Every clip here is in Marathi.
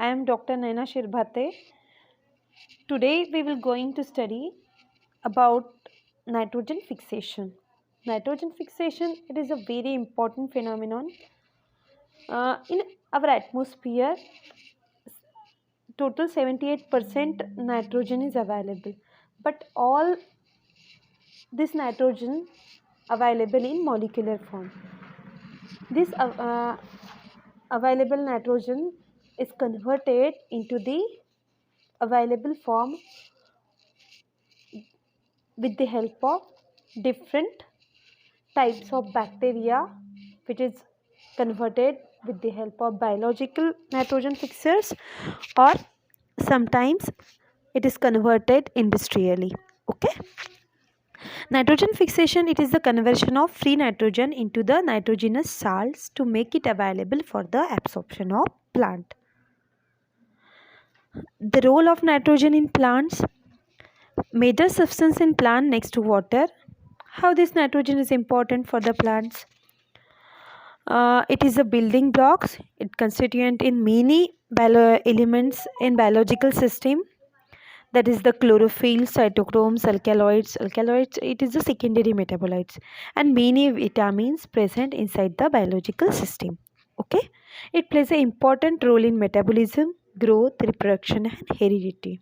I am Dr. Naina Shirbhate. Today we will going to study about nitrogen fixation. Nitrogen fixation, it is a very important phenomenon. In our atmosphere, total 78% nitrogen is available, but all this nitrogen available in molecular form. This available nitrogen is converted into the available form with the help of different types of bacteria, which is converted with the help of biological nitrogen fixers, or sometimes it is converted industrially. Okay, nitrogen fixation, it is the conversion of free nitrogen into the nitrogenous salts to make it available for the absorption of plant. The role of nitrogen in plants: major substance in plant next to water. How this nitrogen is important for the plants? It is a building blocks. It constituent in many elements in biological system. That is the chlorophyll, cytochromes, alkaloids. Alkaloids, it is the secondary metabolites, and many vitamins present inside the biological system. Okay, it plays an important role in metabolism, growth, reproduction and heredity.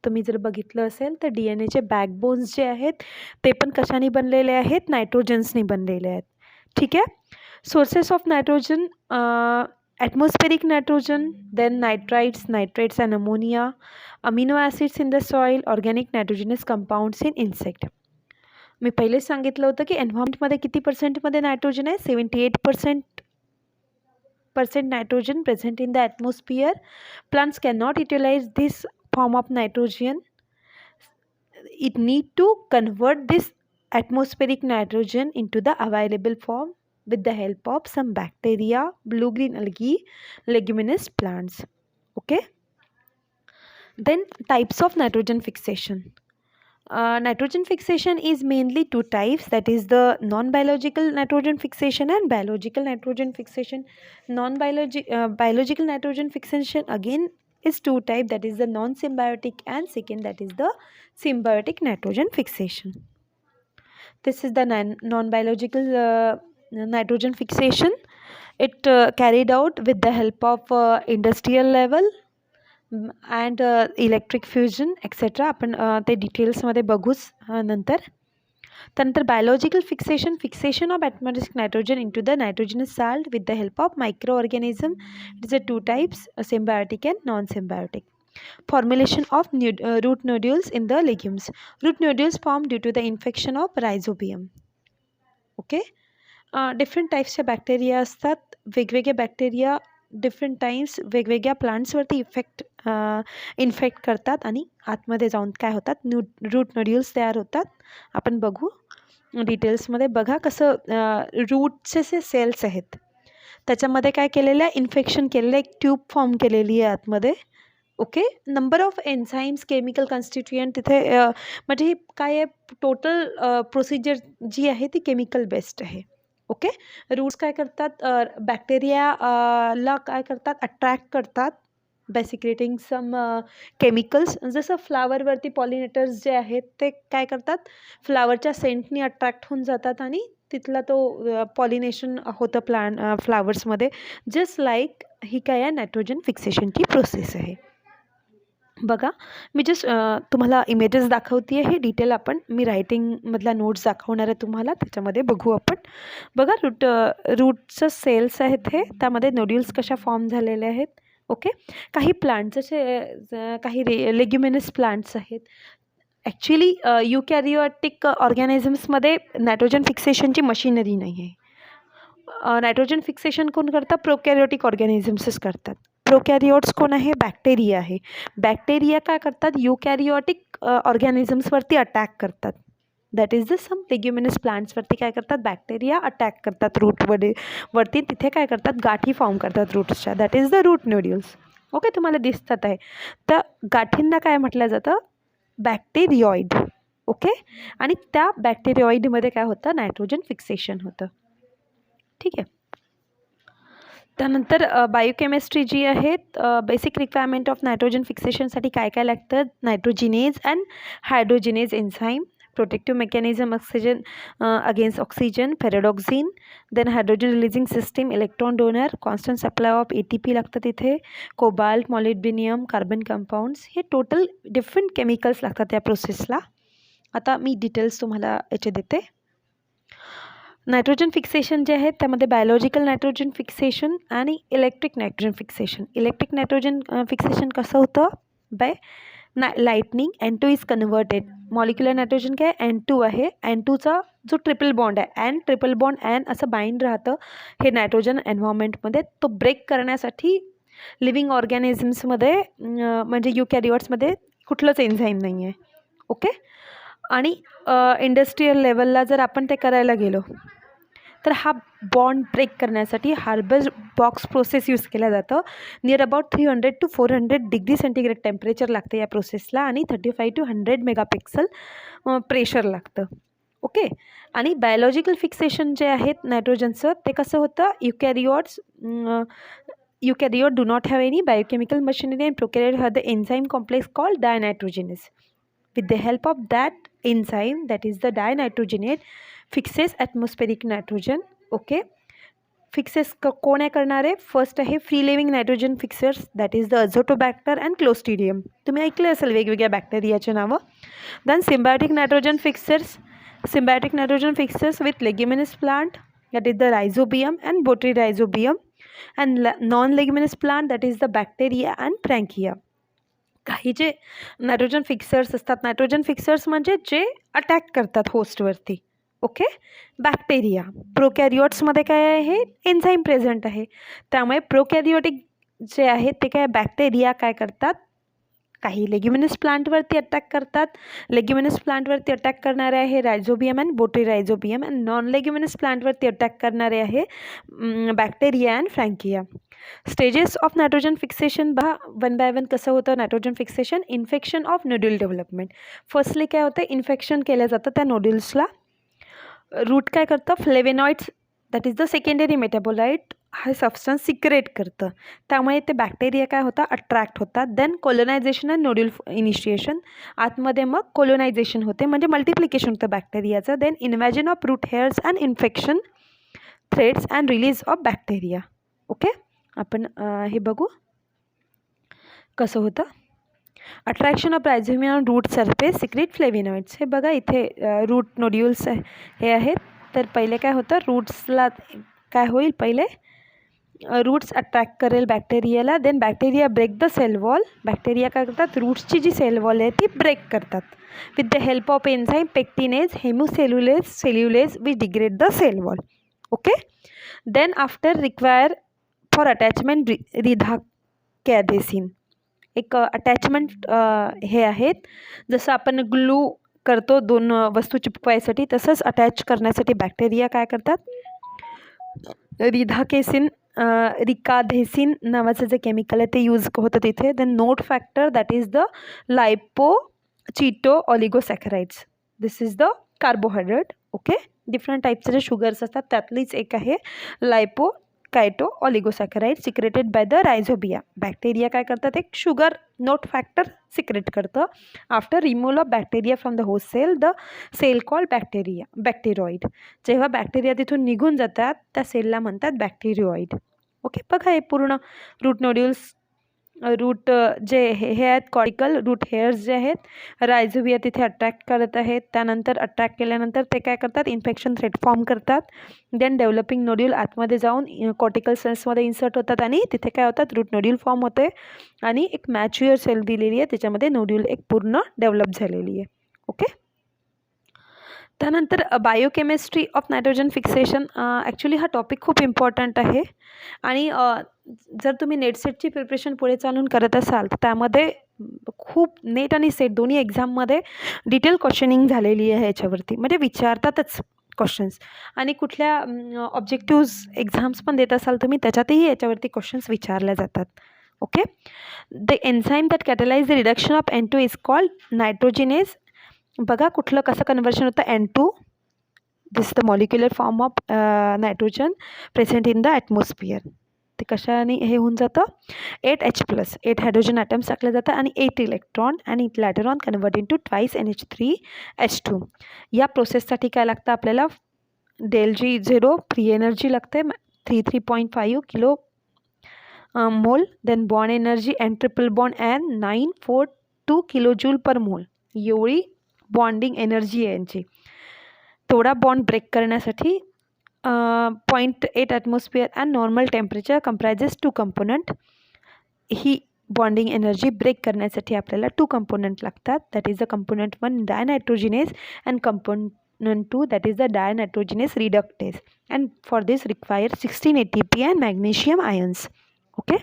तुम्ही जर बघितलं असेल तर DNA बॅकबोन्स जे आहेत ते पण कशाने बनलेले आहेत? नायट्रोजन्सने बनलेले आहेत. ठीक आहे. Sources of nitrogen: atmospheric nitrogen, then nitrates and ammonia, amino acids in the soil, organic nitrogenous compounds in insect. मी पहिले सांगितलं होतं की एन्व्हायरमेंटमध्ये किती पर्सेंटमध्ये नायट्रोजन आहे? 78% nitrogen present in the atmosphere. Plants cannot utilize this form of nitrogen. It need to convert this atmospheric nitrogen into the available form with the help of some bacteria, blue-green algae, leguminous plants. Okay. Then types of nitrogen fixation. Nitrogen fixation is mainly two types, that is the non-biological nitrogen fixation and biological nitrogen fixation. Biological nitrogen fixation again is two types, that is the non-symbiotic and second, that is the symbiotic nitrogen fixation. This is the non-biological nitrogen fixation. It carried out with the help of industrial level and electric fusion etc. आपण ते डिटेल्समध्ये बघूच नंतर. त्यानंतर biological fixation of atmospheric nitrogen into the nitrogenous salt with the help of microorganism. It is a two types, symbiotic and non-symbiotic. Formulation of root nodules in the legumes. Root nodules form due to the infection of rhizobium. Okay. Different टाईप्सचे बॅक्टेरिया असतात. वेगवेगळे बॅक्टेरिया डिफरंट टाईम्स वेगवेगळ्या प्लांट्सवरती इन्फेक्ट करतात आणि आतमध्ये जाऊन काय होतात? रूट नोड्यूल्स तयार होतात. आपण बघू डिटेल्समध्ये. बघा कसं रूटचे जे सेल्स आहेत त्याच्यामध्ये काय केलेलं आहे? इन्फेक्शन केलेलं, एक ट्यूब फॉर्म केलेली आहे आतमध्ये. Okay. Number of enzymes, chemical constituent तिथे म्हणजे काय आहे? टोटल प्रोसिजर जी आहे ती केमिकल बेस्ड आहे. ओके. रूट्स काय करतात? बॅक्टेरियाला काय करतात? अट्रॅक्ट करतात बाय सिक्रेटिंग सम केमिकल्स. जसं फ्लावरवरती पॉलिनेटर्स जे आहेत ते काय करतात? फ्लावरच्या सेंटनी अट्रॅक्ट होऊन जातात आणि तिथला तो पॉलिनेशन होतं फ्लावर्समध्ये. जस्ट लाईक ही काय आहे? नायट्रोजन फिक्सेशनची प्रोसेस आहे. बघा मी जस्ट तुम्हाला इमेजेस दाखवते आहे. डिटेल आपण मी रायटिंगमधला नोट्स दाखवणार आहे तुम्हाला, त्याच्यामध्ये बघू आपण. बघा रूटचं सेल्स आहेत हे, त्यामध्ये नोड्यूल्स कशा फॉर्म झालेले आहेत. ओके. काही प्लांट्स जसे काही लेग्युमिनस प्लांट्स आहेत. ॲक्च्युली युकॅरियोटिक ऑर्गॅनिझम्समध्ये नायट्रोजन फिक्सेशनची मशिनरी नाही आहे. नायट्रोजन फिक्सेशन कोण करतात? प्रोकॅरियोटिक ऑर्गॅनिझम्सच करतात. प्रोकॅरियोट्स कोण आहे? बॅक्टेरिया आहे. बॅक्टेरिया काय करतात? युकॅरियोटिक ऑर्गॅनिझम्सवरती अटॅक करतात. That is the some leguminous प्लांट्सवरती काय करतात? बॅक्टेरिया अटॅक करतात वरती. तिथे काय करतात? गाठी फॉर्म करतात रूट्सच्या. That is the root nodules. Okay. तुम्हाला दिसतात आहे. तर गाठींना काय म्हटलं जातं? बॅक्टेरियॉइड. ओके. आणि त्या बॅक्टेरियॉइडमध्ये काय होतं? नायट्रोजन फिक्सेशन होतं. ठीक आहे. त्यानंतर बायोकेमिस्ट्री जी आहे, बेसिक रिक्वायरमेंट ऑफ नायट्रोजन फिक्सेशनसाठी काय काय लागतं, nitrogenase and hydrogenase enzyme, protective mechanism oxygen against oxygen, paradoxin, then hydrogen releasing system, electron donor, constant supply of ATP लागतं तिथे, कोबाल्ट, मॉलिब्डेनियम, कार्बन कंपाऊंड्स, हे टोटल डिफरंट केमिकल्स लागतात त्या प्रोसेसला. आता मी डिटेल्स तुम्हाला याचे देते. नायट्रोजन फिक्सेशन जे आहे त्यामध्ये बायोलॉजिकल नायट्रोजन फिक्सेशन आणि electric nitrogen fixation. Electric nitrogen fixation कसं होतं, by lightning. N2 is converted. Molecular nitrogen काय N2 आहे, N2चा जो ट्रिपल बॉन्ड आहे N ट्रिपल बॉन्ड N असं बाइंड राहतं हे नायट्रोजन एन्व्हायरमेंटमध्ये. तो ब्रेक करण्यासाठी लिव्हिंग ऑर्गॅनिझम्समध्ये म्हणजे युकॅरियोट्समध्ये कुठलंच एन्झाईम नाही आहे. ओके. आणि इंडस्ट्रियल लेवलला जर आपण ते करायला गेलो तर हा बॉन्ड ब्रेक करण्यासाठी हार्बर बॉक्स प्रोसेस यूज केला जातं. Near about 300 to 400 degree centigrade temperature लागतं या प्रोसेसला आणि 35 to 100 मेगापिक्सल प्रेशर लागतं. ओके. आणि बायोलॉजिकल फिक्सेशन जे आहेत नायट्रोजनचं ते कसं होतं, eukaryote do not have any biochemical machinery and prokaryote have the enzyme complex called dinitrogenase. With the help of that enzyme, that is the dinitrogenate, fixes atmospheric nitrogen. Okay. Fixes कोण आहे करणारे, फर्स्ट आहे free living nitrogen fixers, that is the Azotobacter and Clostridium. तुम्ही ऐकले असेल वेगवेगळ्या बॅक्टेरियाचे नावं. Then symbiotic nitrogen fixers with leguminous plant, that is the Rhizobium and Bradyrhizobium, and non leguminous plant, that is the bacteria and Frankia. काही जे नायट्रोजन फिक्सर्स असतात, नायट्रोजन फिक्सर्स म्हणजे जे अटॅक करतात होस्टवरती. ओके. बॅक्टेरिया. प्रोकॅरियोट्समध्ये काय आहे, एन्झाईम प्रेझेंट आहे. त्यामुळे प्रोकॅरियोटिक जे आहेत ते काय, बॅक्टेरिया काय करतात, काही लेग्युमिनस प्लांटवरती अटॅक करतात. लेग्युमिनस प्लांटवरती अटॅक करणारे आहे Rhizobium and Bradyrhizobium, and non leguminous प्लांटवरती अटॅक करणारे आहे bacteria and Frankia. Stages of nitrogen fixation one by one कसं होतं nitrogen fixation. Infection of nodule development. Firstly काय होतं, इन्फेक्शन केलं जातं त्या नोड्यूल्सला. रूट काय करतं, flavonoids, that is the secondary metabolite, हा सबस्टन्स सिक्रेट करतं. त्यामुळे ते बॅक्टेरिया काय होतात, अट्रॅक्ट होतात. Then colonisation and nodule initiation. आतमध्ये मग कोलोनायझेशन होते म्हणजे मल्टिप्लिकेशन होतं बॅक्टेरियाचं. Then invasion of root hairs and infection threads and release of bacteria. Okay. आपण हे बघू कसं होतं. Attraction of Rhizobium root surface secrete flavonoids. हे बघा इथे रूट नोड्यूल्स हे आहेत. तर पहिले काय होतं, रूट्सला काय होईल, पहिले रूट्स अट्रॅक्ट करेल बॅक्टेरियाला. Then bacteria break the cell wall. Bacteria काय करतात, रूट्सची जी सेल वॉल आहे ती ब्रेक करतात with the help of enzyme pectinase cellulase which degrade the cell wall. Okay. Then after require for attachment rhicadhesin. एक अटॅचमेंट हे आहेत, जसं आपण ग्लू करतो दोन वस्तू चिपकवायसाठी, तसंच अटॅच करण्यासाठी बॅक्टेरिया काय करतात, रिकाधेसिन नावाचं जे केमिकल आहे ते यूज होतं तिथे. Then nod factor, that is the lipochito oligosaccharides. This is the carbohydrate. Okay. Different टाईपचे जे शुगर्स असतात त्यातलीच एक आहे lipochito oligosaccharide secreted by the rhizobia. Bacteria काय करतात, एक शुगर नोट फॅक्टर सिक्रेट करतं. After removal of bacteria from the host cell, the cell call bacteroid. जेव्हा बॅक्टेरिया तिथून निघून जातात त्या सेलला म्हणतात बॅक्टेरिओइड. ओके. बघा हे पूर्ण रूट नोड्यूल्स, रूट जे हे आहेत कॉर्टिकल रूट हेअर्स जे आहेत रायझोबिया तिथे अट्रॅक्ट करत आहेत. त्यानंतर अट्रॅक्ट केल्यानंतर ते काय करतात, इन्फेक्शन थ्रेड फॉर्म करतात. देन डेव्हलपिंग नोड्यूल आतमध्ये जाऊन कॉर्टिकल सेल्समध्ये इन्सर्ट होतात आणि तिथे काय होतात, रूट नोड्यूल फॉर्म होते आणि एक मॅच्युअर सेल दिलेली आहे, त्याच्यामध्ये नोड्यूल एक पूर्ण डेव्हलप झालेली आहे. ओके. त्यानंतर biochemistry of nitrogen fixation. Actually हा टॉपिक खूप इम्पॉर्टंट आहे आणि जर तुम्ही नेट सेटची प्रिपरेशन पुढे चालून करत असाल तर त्यामध्ये खूप नेट आणि सेट दोन्ही एक्झाममध्ये डिटेल क्वेश्चनिंग झालेली आहे याच्यावरती, म्हणजे विचारतातच क्वेश्चन्स. आणि कुठल्या ऑब्जेक्टिव्ज एक्झाम्स पण देत असाल तुम्ही त्याच्यातही याच्यावरती क्वेश्चन्स विचारल्या जातात. Okay. The enzyme that catalyse the reduction of N2 is called nitrogenase. बघा कुठलं कसं कन्वर्शन होतं N2. This the molecular form of nitrogen present in the atmosphere. ते कशाने हे होऊन जातं, 8H+, 8 हायड्रोजन ॲटम्स टाकले जातात आणि 8 electron and it later on convert into twice NH3H2. या प्रोसेससाठी काय लागतं आपल्याला, ΔG0 फ्री एनर्जी लागते 33.5 kilo mole, then bond energy N triple bond N 942 kilo joule per mole, एवढी बॉन्डिंग एनर्जी आहे यांची. तेवढा बॉन्ड ब्रेक करण्यासाठी 0.8 atmosphere and normal temperature comprises 2 component. ही बॉन्डिंग एनर्जी ब्रेक करण्यासाठी आपल्याला 2 कंपोनंट लागतात. That is the component 1 dinitrogenase and component 2 that is the dinitrogenase reductase, and for this require 16 ATP and magnesium ions. Okay,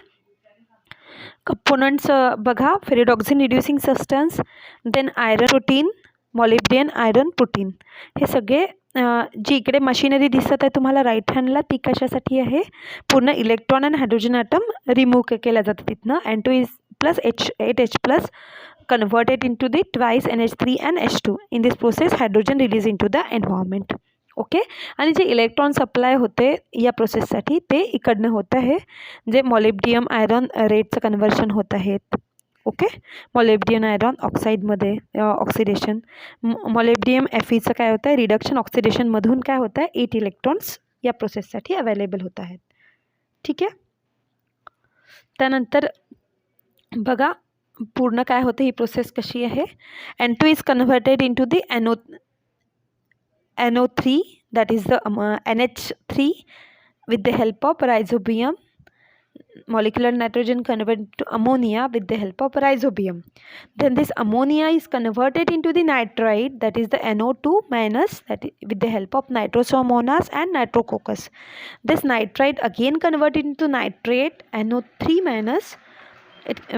components बघा, ferredoxin reducing substance, then iron protein, molybdenum iron protein. हे सगळे जी इकडे मशिनरी दिसत आहे तुम्हाला राईट हँडला, ती कशासाठी आहे, पूर्ण इलेक्ट्रॉन आणि हायड्रोजन ॲटम रिमूव्ह केल्या जातात तिथनं. N2+ 8H+ converted into the twice NH3 and H2. In this process hydrogen release into the environment. Okay, आणि जे इलेक्ट्रॉन सप्लाय होते या प्रोसेससाठी ते इकडनं होत आहे, जे मॉलिब्डियम आयरन रेटचं कन्वर्शन होत आहेत. ओके, मॉलिब्डियम आयरन ऑक्साईडमध्ये ऑक्सिडेशन, मॉलिब्डियम Feचं काय होतं आहे, रिडक्शन ऑक्सिडेशनमधून काय होतं आहे, 8 इलेक्ट्रॉन्स या प्रोसेससाठी अवेलेबल होत आहेत. ठीक आहे, त्यानंतर बघा पूर्ण काय होतं, ही प्रोसेस कशी आहे. N2 is converted into the NO3, that is the NH3 with the help of rhizobium. Molecular nitrogen converted to ammonia with the help of rhizobium. Then this ammonia is converted into the nitrite, that is the NO2 minus, that is with the help of nitrosomonas and nitrococcus. This nitrite again converted into nitrate, NO3 minus,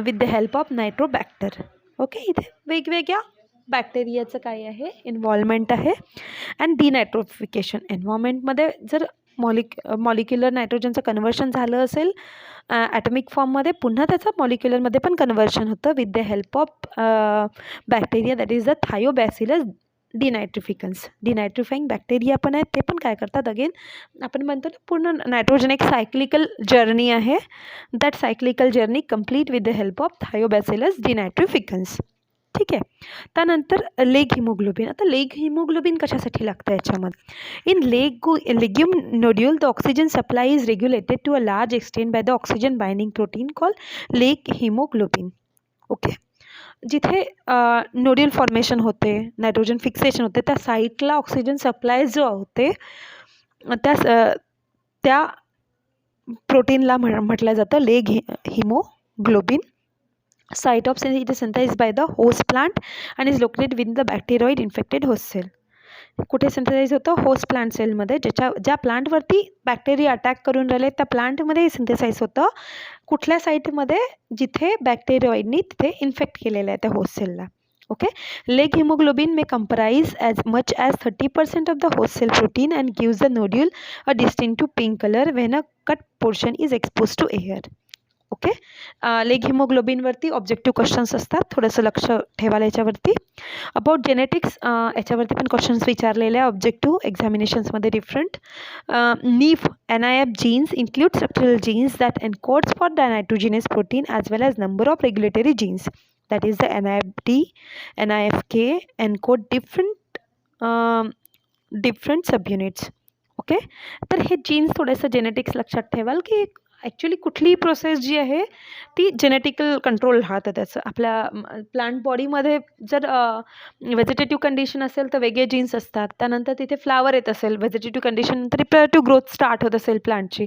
with the help of nitrobacter. Okay, इथे वेगवेगळ्या बॅक्टेरियाचं काय आहे, इन्व्हॉल्वमेंट आहे. अँड डिनायट्रोफिकेशन, एन्व्हायरमेंटमध्ये जर मॉलिक्युलर नायट्रोजनचं कन्वर्शन झालं असेल ॲटॉमिक फॉर्ममध्ये, पुन्हा त्याचं मॉलिक्युलरमध्ये पण कन्वर्शन होतं with the help of bacteria, that is the thiobacillus denitrificans. Denitrifying bacteria पण आहेत, ते पण काय करतात, अगेन आपण म्हणतो ना पूर्ण नायट्रोजन एक सायक्लिकल जर्नी आहे. That cyclical journey complete with the help of thiobacillus denitrificans. ठीक आहे, त्यानंतर लेग हिमोग्लोबिन. आता लेग हिमोग्लोबिन कशासाठी लागतं याच्यामध्ये, in legume nodule the oxygen supply is regulated to a large extent by the oxygen binding protein call leghaemoglobin. Okay, जिथे नोड्यूल फॉर्मेशन होते, नायट्रोजन फिक्सेशन होते, त्या साईटला ऑक्सिजन सप्लाय जो होते त्या प्रोटीनला म्हटलं जातं leg haemoglobin. Site of it is synthesized by the host plant and is located within the bacteroid infected host cell. कुठे सिंथेसाइज होतं, होस्ट प्लांट सेलमध्ये, ज्या प्लांटवरती बॅक्टेरिया अटॅक करून राहिले त्या प्लांटमध्ये सिंथेसाइज होतं. कुठल्या साईटमध्ये, जिथे बॅक्टेरियोइडनी तिथे इन्फेक्ट केलेलं आहे त्या host सेलला. Okay, leg haemoglobin may comprise as much as 30% of the host cell protein and gives the nodule a distinctive pink color when a cut portion is exposed to air. Okay, लेग हिमोग्लोबिनवरती ऑब्जेक्टिव्ह क्वेश्चन्स असतात, थोडंसं लक्ष ठेवायला याच्यावरती. अबाउट जेनेटिक्स याच्यावरती पण क्वेश्चन्स विचारलेले आहे ऑब्जेक्टिव्ह एक्झामिनेशन्समध्ये different. NIF genes include structural genes that encodes for the nitrogenous protein as well as number of regulatory genes, that is the NIFD, NIFK encode different subunits. Okay, तर हे जीन्स थोडंसं जेनेटिक्स लक्षात ठेवाल की ॲक्च्युली कुठलीही प्रोसेस जी आहे ती जेनेटिकल कंट्रोल राहतं त्याचं. आपल्या प्लांट बॉडीमध्ये जर व्हेजिटेटिव्ह कंडिशन असेल तर वेगळे जीन्स असतात. त्यानंतर तिथे फ्लावर येत असेल, व्हेजिटेटिव्ह कंडिशन नंतर रिप्रोडक्टिव्ह ग्रोथ स्टार्ट होत असेल प्लांटची,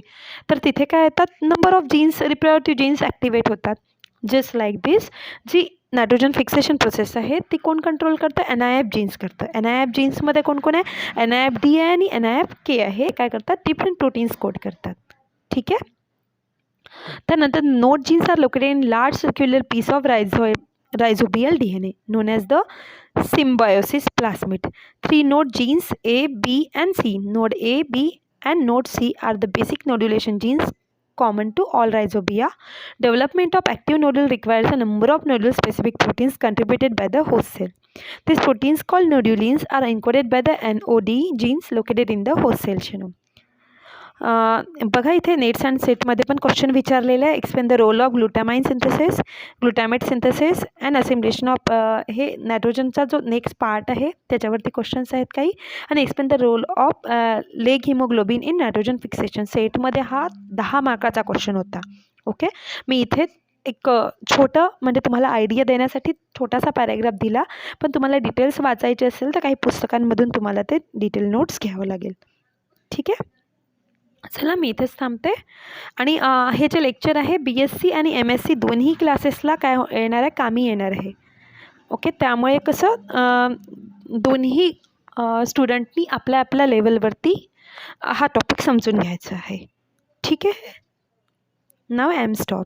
तर तिथे काय येतात, number of genes, reproductive genes activate होतात. जस्ट लाईक दिस, जी नायट्रोजन फिक्सेशन प्रोसेस आहे ती कोण कंट्रोल करतं, NIF जीन्स करतं. NIF जीन्समध्ये कोण कोण आहे, NIFD आहे आणि NIFK आहे. काय करतात, डिफरंट प्रोटीन्स कोड करतात. ठीक आहे, त्यानंतर node genes are located in large circular piece of rhizobial DNA known as the symbiosis plasmid. 3 node genes A, B and C. Node A, B and node C are the basic nodulation genes common to all rhizobia. Development of active nodule requires a number of nodule specific proteins contributed by the host cell. These proteins called nodulins are encoded by the NOD genes located in the host cell genome. बघा इथे नेट्स अँड सेटमध्ये पण क्वेश्चन विचारलेलं आहे. Explain the role of glutamine synthesis, glutamate synthesis and assimilation of, हे नायट्रोजनचा जो नेक्स्ट पार्ट आहे त्याच्यावरती क्वेश्चन्स आहेत काही. आणि explain the role of leghaemoglobin in nitrogen fixation. सेटमध्ये हा 10 मार्काचा क्वेश्चन होता. ओके, मी इथे एक छोटं म्हणजे तुम्हाला आयडिया देण्यासाठी छोटासा पॅराग्राफ दिला, पण तुम्हाला डिटेल्स वाचायचे असेल तर काही पुस्तकांमधून तुम्हाला ते डिटेल नोट्स घ्यावं लागेल. ठीक आहे, चला मी इथेच थांबते. आणि हे जे लेक्चर आहे BSc आणि MSc दोन्ही क्लासेसला काय येणार आहे, कामी येणार आहे. ओके, त्यामुळे कसं दोन्ही स्टुडंटनी आपल्या आपल्या लेवलवरती हा टॉपिक समजून घ्यायचा आहे. ठीक आहे, नाव आय एम स्टॉप.